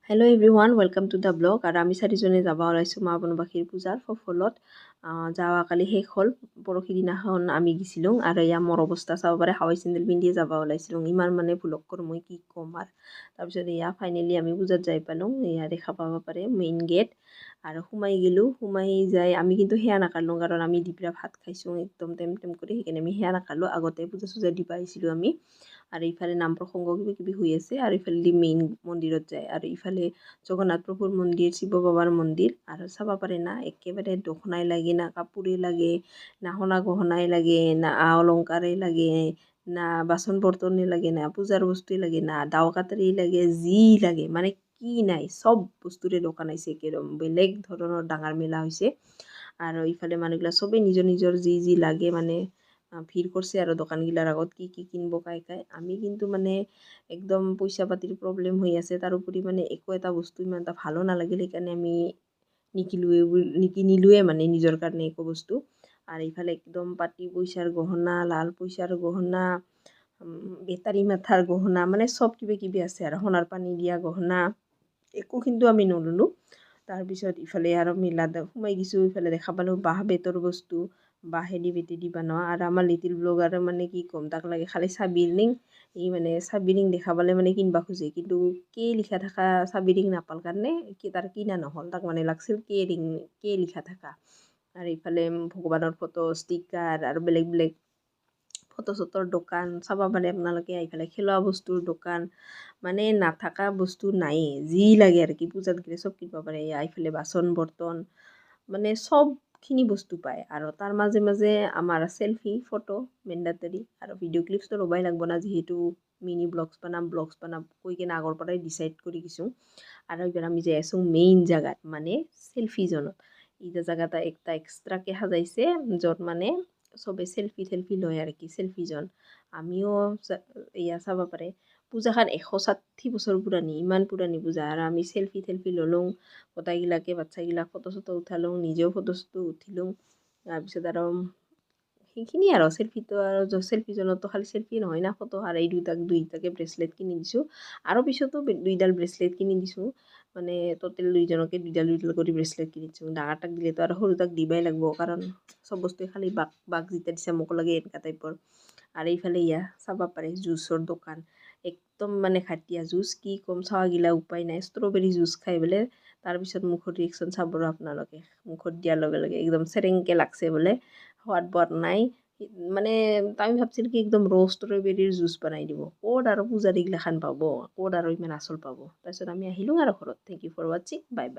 hello' everyone welcome to the blog আৰু আমি চাৰিজনে যাব ওলাইছোঁ মা বনবাসীৰ পূজাৰ সফলত যোৱাকালি শেষ হ'ল পৰহি দিনাখন আমি গৈছিলোঁ আৰু এয়া মোৰ অৱস্থা চাব পাৰে হাৱাই চেণ্ডেল পিন্ধিয়ে যাব ওলাইছিলোঁ ইমান মানে ভুলক কৰোঁ মই কি ক'ম আৰু তাৰপিছত এয়া ফাইনেলি আমি পূজাত যাই পালোঁ এয়া দেখা পাব পাৰে মেইন গেট আৰু সোমাই গ'লোঁ সোমাই যাই আমি কিন্তু সেয়া নাকাঢ়লোঁ কাৰণ আমি দুপৰীয়া ভাত খাইছোঁ একদম টেম কৰি সেইকাৰণে আমি সেয়া নাকাঢ়লোঁ আগতে পূজা চূজা দিব আহিছিলোঁ আমি আৰু ইফালে নাম প্ৰসংগ কিবা কিবি হৈ আছে আৰু ইফালে মেইন মন্দিৰত যায় আৰু ইফালে জগন্নাথ প্ৰভুৰ মন্দিৰ শিৱ বাবাৰ মন্দিৰ আৰু চাব পাৰে না একেবাৰে দখনাই লাগে না কাপোৰে লাগে না সোণা গহনাই লাগে না অলংকাৰেই লাগে না বাচন বৰ্তনে লাগে না পূজাৰ বস্তুৱে লাগে না দাও কাটাৰেই লাগে যি লাগে মানে কি নাই চব বস্তুৰে দোকান আহিছে একদম বেলেগ ধৰণৰ ডাঙৰ মেলা হৈছে আৰু ইফালে মানুহবিলাক চবেই নিজৰ নিজৰ যি লাগে মানে ভিৰ কৰিছে আৰু দোকানগিলাৰ আগত কি কিনিব কাই আমি কিন্তু মানে একদম পইচা পাতিৰ প্ৰব্লেম হৈ আছে তাৰোপৰি মানে একো এটা বস্তু ইমান এটা ভালো নালাগিল সেইকাৰণে আমি নিকিনিলোৱে মানে নিজৰ কাৰণে একো বস্তু আৰু ইফালে একদম পাতি পইচাৰ গহনা লাল পইচাৰ গহনা বেটাৰী মাথাৰ গহনা মানে চব কিবা কিবি আছে আৰু সোণাৰ পানী দিয়া গহনা একো কিন্তু আমি নললোঁ তাৰপিছত ইফালে আৰু মেলাত সোমাই গৈছোঁ ইফালে দেখা পালোঁ বাঁহ বেতৰ বস্তু বাঁহেদি বেতেদি বনোৱা আৰু আমাৰ লিটিল ব্লগাৰ মানে কি ক'ম তাক লাগে খালি চাবি ৰিং ই মানে চাবি ৰিং দেখা পালে মানে কিনিব খোজে কিন্তু কে লিখা থকা চাবি ৰিং নাপাল কাৰণে তাৰ কিনা নহ'ল তাক মানে লাগছিল কে লিখা থকা আৰু ইফালে ভগৱানৰ ফটো ষ্টিকাৰ আৰু বেলেগ বেলেগ ফটো চটোৰ দোকান চাব পাৰে আপোনালোকে ইফালে খেলোৱা বস্তুৰ দোকান মানে নাথাকা বস্তু নায়েই যি লাগে আৰু কি পূজাত গ'লে চব কিনিব পাৰে ইফালে বাচন বৰ্তন মানে চবখিনি বস্তু পায় আৰু তাৰ মাজে মাজে আমাৰ চেলফি ফটো মেণ্ডাটৰী আৰু ভিডিঅ' ক্লিপছটো ল'বই লাগব না যিহেতু মিনি ব্লগছ বনাম কৈ কিনে আগৰ পৰাই ডিচাইড কৰি গৈছোঁ আৰু এইবাৰ আমি যাই আছোঁ মেইন জেগাত মানে চেলফি জোনত এইটা জেগাত একটা এক্সট্ৰাকৈ সাজাইছে য'ত মানে চবে চেলফি লয় আৰু কি চেলফি জন আমিও এয়া চাব পাৰে পূজাখন 160 বছৰ পুৰাণি ইমান পুৰাণি পূজা আৰু আমি চেলফি ল'লোঁ গোটাইগিলাকে বাচ্চাগিলাক ফটো চটো উঠালোঁ নিজেও ফটো চটো উঠিলোঁ তাৰপিছত আৰু সেইখিনি আৰু চেলফিটো আৰু চেলফিজনতো খালি চেলফি নহয় না ফটো আৰু এই দুইটাকে ব্ৰেচলেট কিনি দিছোঁ আৰু পিছতো দুইডাল ব্ৰেচলেট কিনি দিছোঁ মানে টোটেল দুইজনকে দুইডাল কৰি ব্ৰেচলেট কিনি দিছোঁ ডাঙৰটাক দিলেতো আৰু সৰুটাক দিবই লাগিব কাৰণ চব বস্তুৱে খালি বাক যেতিয়া দিছে মোক লাগে এনেকুৱা টাইপৰ আৰু এইফালে ইয়া চাব পাৰে জুচৰ দোকান একদম মানে খাটিয়া জুচ কি ক'ম চাৱাগিলা উপায় নাই ষ্ট্ৰবেৰী জুচ খাই বোলে তাৰপিছত মুখৰ ৰিয়েকশ্যন চাব আপোনালোকে মুখত দিয়াৰ লগে লগে একদম চেৰেংকৈ লাগছে বোলে সোৱাদ বোৱাত নাই মানে আমি ভাবছিলোঁ কি একদম ষ্ট্ৰবেৰীৰ জুচ বনাই দিব ক'ত আৰু পূজাৰীগিলাখান পাব ক'ত আৰু ইমান আচল পাব তাৰপিছত আমি আহিলোঁ আৰু ঘৰত থেংক ইউ ফৰ ৱাচিং বাই বাই